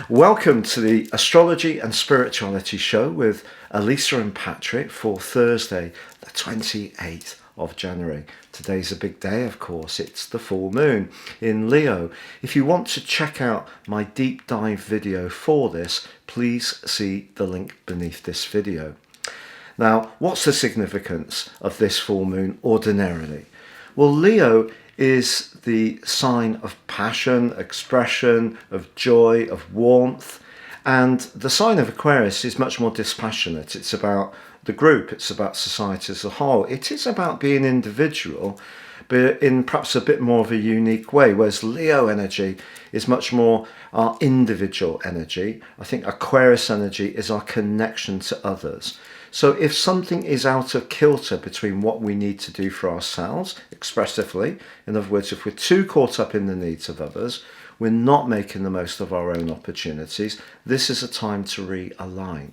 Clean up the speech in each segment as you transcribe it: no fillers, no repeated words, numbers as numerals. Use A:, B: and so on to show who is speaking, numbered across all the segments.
A: Welcome to the Astrology and Spirituality Show with Elisa and Patrick for Thursday, the 28th of January. Today's a big day, of course. It's the full moon in Leo. If you want to check out my deep dive video for this, please see the link beneath this video. Now, what's the significance of this full moon ordinarily? Well, Leo is the sign of passion, expression, of joy, of warmth. And the sign of Aquarius is much more dispassionate. It's about the group, it's about society as a whole. It is about being individual, but in perhaps a bit more of a unique way, whereas Leo energy is much more our individual energy. I think Aquarius energy is our connection to others. So if something is out of kilter between what we need to do for ourselves expressively, in other words, if we're too caught up in the needs of others, we're not making the most of our own opportunities, this is a time to realign.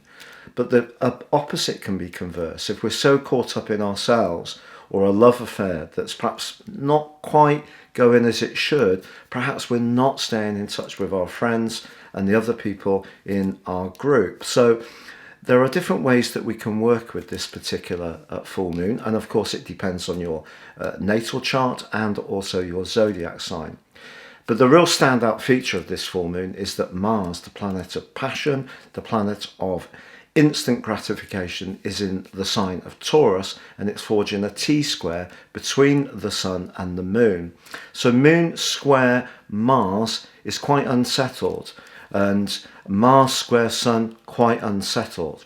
A: But the opposite can be converse. If we're so caught up in ourselves or a love affair that's perhaps not quite going as it should, perhaps we're not staying in touch with our friends and the other people in our group. So there are different ways that we can work with this particular full moon, and of course it depends on your natal chart and also your zodiac sign. But the real standout feature of this full moon is that Mars, the planet of passion, the planet of instant gratification, is in the sign of Taurus, and it's forging a T-square between the Sun and the Moon. So Moon square Mars is quite unsettled, and Mars square Sun quite unsettled.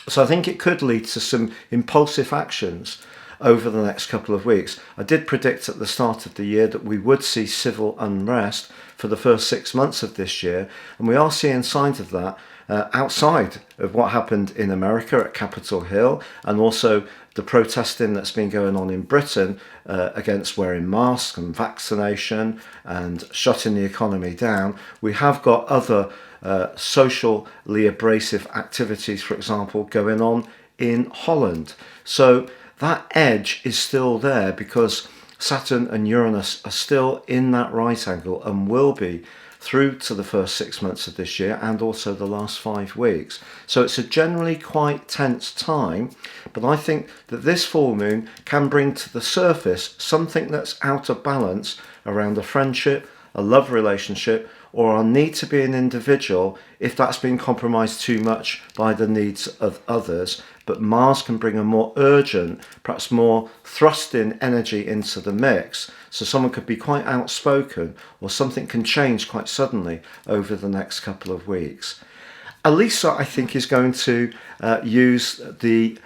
A: So I think it could lead to some impulsive actions over the next couple of weeks. I did predict at the start of the year that we would see civil unrest for the first 6 months of this year, and we are seeing signs of that outside of what happened in America at Capitol Hill, and also the protesting that's been going on in Britain against wearing masks and vaccination and shutting the economy down. We have got other socially abrasive activities, for example, going on in Holland. So that edge is still there because Saturn and Uranus are still in that right angle and will be through to the first 6 months of this year and also the last 5 weeks. So it's a generally quite tense time, but I think that this full moon can bring to the surface something that's out of balance around a friendship, a love relationship, or our need to be an individual if that's been compromised too much by the needs of others. But Mars can bring a more urgent, perhaps more thrusting energy into the mix. So someone could be quite outspoken, or something can change quite suddenly over the next couple of weeks. Elisa, I think, is going to use the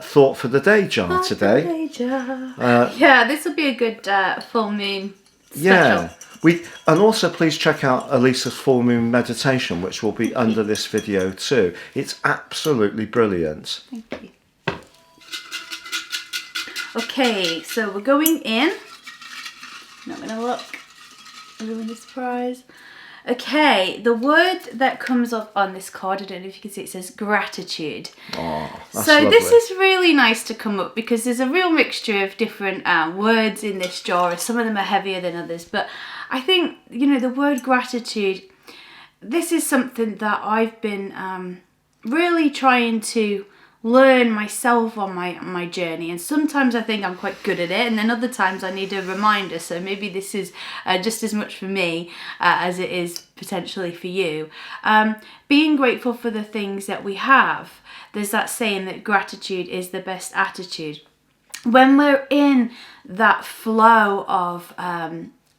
A: thought for the day jar today.
B: Yeah, this will be a good full moon special.
A: Yeah. And also please check out Elisa's full moon meditation, which will be under this video too. It's absolutely brilliant.
B: Thank you. Okay, so we're going in. Not gonna look. Ruin a surprise. Okay, the word that comes up on this card, I don't know if you can see, it says gratitude.
A: Oh, that's
B: so
A: lovely.
B: This is really nice to come up because there's a real mixture of different words in this jar. Some of them are heavier than others, but I think, the word gratitude, this is something that I've been really trying to learn myself on my journey, and sometimes I think I'm quite good at it, and then other times I need a reminder. So maybe this is just as much for me as it is potentially for you. Being grateful for the things that we have. There's that saying that gratitude is the best attitude. When we're in that flow of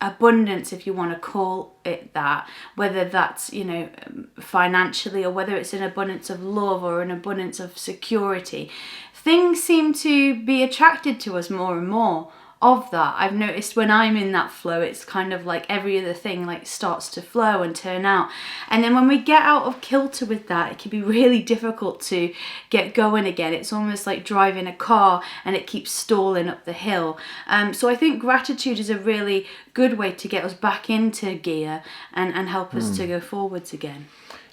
B: abundance, if you want to call it that, whether that's financially, or whether it's an abundance of love or an abundance of security, things seem to be attracted to us more and more of that. I've noticed when I'm in that flow, it's kind of like every other thing starts to flow and turn out. And then when we get out of kilter with that, it can be really difficult to get going again. It's almost like driving a car and it keeps stalling up the hill. So I think gratitude is a really good way to get us back into gear and help us to go forwards again.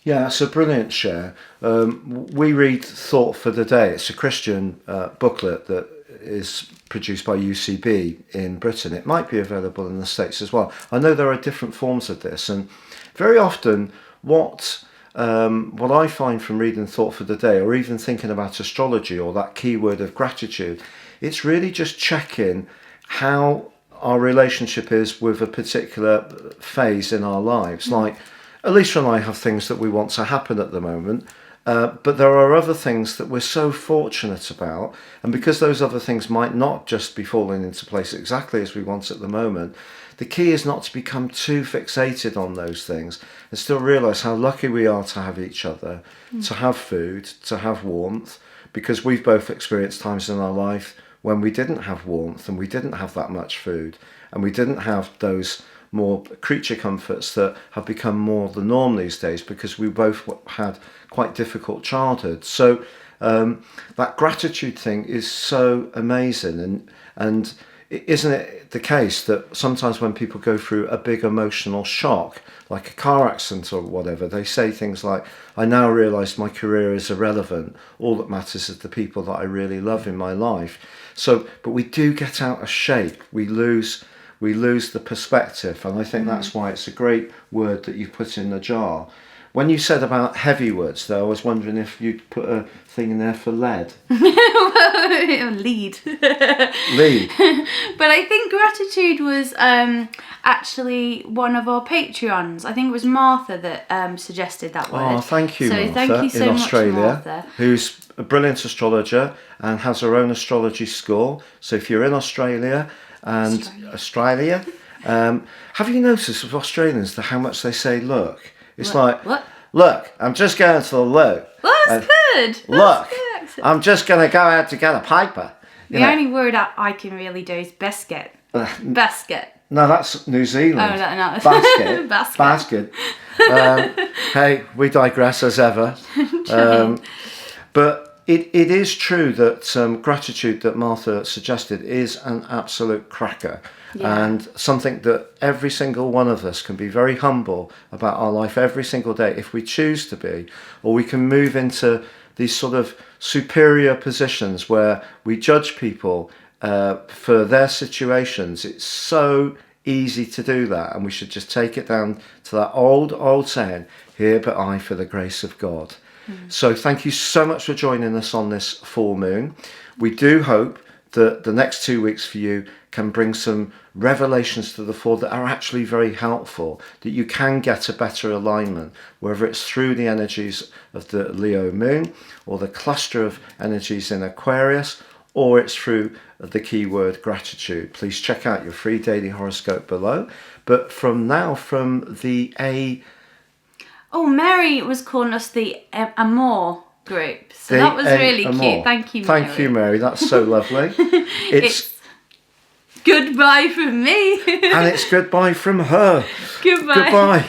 A: Yeah, it's a brilliant share. We read Thought for the Day. It's a Christian booklet that is produced by UCB in Britain. It might be available in the States as well. I know there are different forms of this, and very often what I find from reading Thought for the Day, or even thinking about astrology or that keyword of gratitude, it's really just checking how our relationship is with a particular phase in our lives. Like, Elisa and I have things that we want to happen at the moment, but there are other things that we're so fortunate about, and because those other things might not just be falling into place exactly as we want at the moment, the key is not to become too fixated on those things and still realise how lucky we are to have each other, to have food, to have warmth, because we've both experienced times in our life when we didn't have warmth and we didn't have that much food and we didn't have those more creature comforts that have become more the norm these days because we both had quite difficult childhoods. So that gratitude thing is so amazing, and isn't it the case that sometimes when people go through a big emotional shock, like a car accident or whatever, they say things like, I now realise my career is irrelevant, all that matters is the people that I really love in my life. So, but we do get out of shape, we lose the perspective, and I think that's why it's a great word that you put in the jar. When you said about heavy words, though, I was wondering if you'd put a thing in there for lead.
B: Lead.
A: Lead.
B: But I think gratitude was actually one of our Patreons. I think it was Martha that suggested that word.
A: Oh, thank you,
B: so
A: Martha,
B: thank you so
A: in
B: much,
A: Australia,
B: Martha.
A: who's a brilliant astrologer and has her own astrology school. So if you're in Australia, have you noticed with Australians how much they say look? It's
B: what?
A: Look, I'm just going to the loo.
B: Well, that's good.
A: Look,
B: That's good.
A: I'm just going to go out to get a paper.
B: The only word I can really do is basket. Basket.
A: No, that's New Zealand.
B: Oh, no.
A: Basket.
B: Basket.
A: Hey, we digress as ever. But it is true that gratitude that Martha suggested is an absolute cracker.
B: Yeah.
A: And something that every single one of us can be very humble about our life every single day if we choose to be, or we can move into these sort of superior positions where we judge people for their situations. It's so easy to do that, and we should just take it down to that old saying, here but I for the grace of God. So thank you so much for joining us on this full moon. We do hope that the next 2 weeks for you can bring some revelations to the fore that are actually very helpful, that you can get a better alignment, whether it's through the energies of the Leo moon or the cluster of energies in Aquarius, or it's through the keyword gratitude. Please check out your free daily horoscope below. But from the
B: Mary was calling us the Amor group. So that was really cute. Thank you, Mary.
A: Thank you, Mary. That's so lovely.
B: It's goodbye from me.
A: And it's goodbye from her.
B: Goodbye.
A: Goodbye.